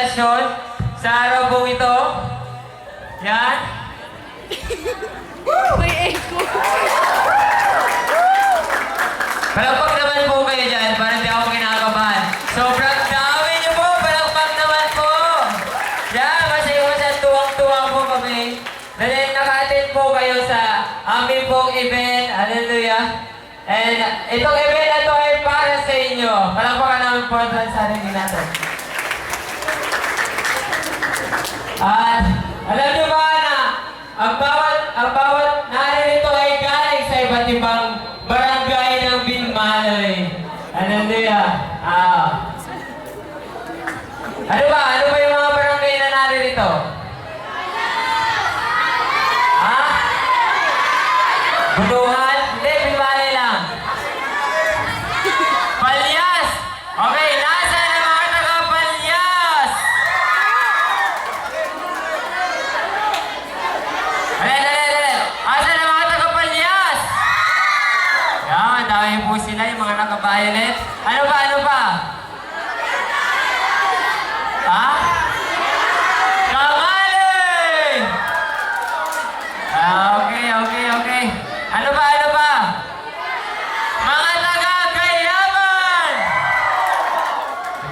poblasyon sa araw pong ito. Yan. May echo. Palakpak naman po kayo dyan para hindi ako kinakabahan. Sobrang dami niyo po. Palakpak naman po. Yan, masaya tuwang-tuwa po kami. Dahil naka-attend po kayo sa aming pong event. Hallelujah. And itong event na ito ay para sa inyo. Palakpakan naman po sa sarili natin. At alam niyo ba na ang bawat naririto ay galing sa iba't ibang barangay ng Binmanoy. Hallelujah. Ano ba? Ano ba yung mga barangay na naririto? Ha? Bunuhan? Hindi, Binmanoy lang. Palyas! Okay, nasa na mga taga-Palyas? Dali. Asa na mga taga-Palyas? Yan, dami po sila, yung mga naka-violet. Ano ba? Ha? Kamali! Okay. Ano ba? Mga taga-Kayaman!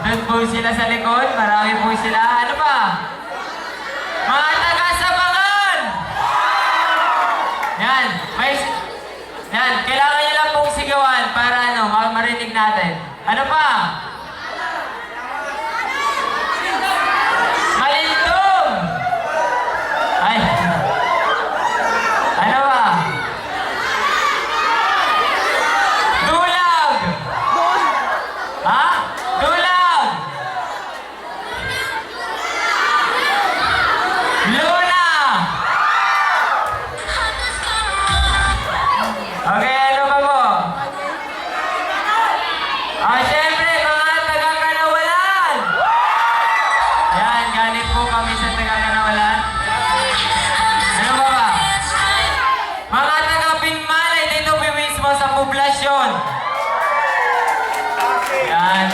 Doon po sila sa likod, marami po sila. Ano ba? Mga taga-Sabangan! Yan, kailangan nyo lang pong sigawan para marinig natin. Ano pa? Malindong! Ay! Ano ba? Dulag! Ha? Dulag! Luna! Okay, ano pa po? Siyempre, mga taga-Kanawalan! Yan, galing po kami sa taga-Kanawalan. Ano ba? Mga taga-Binmalay dito po mismo sa poblasyon. Yan.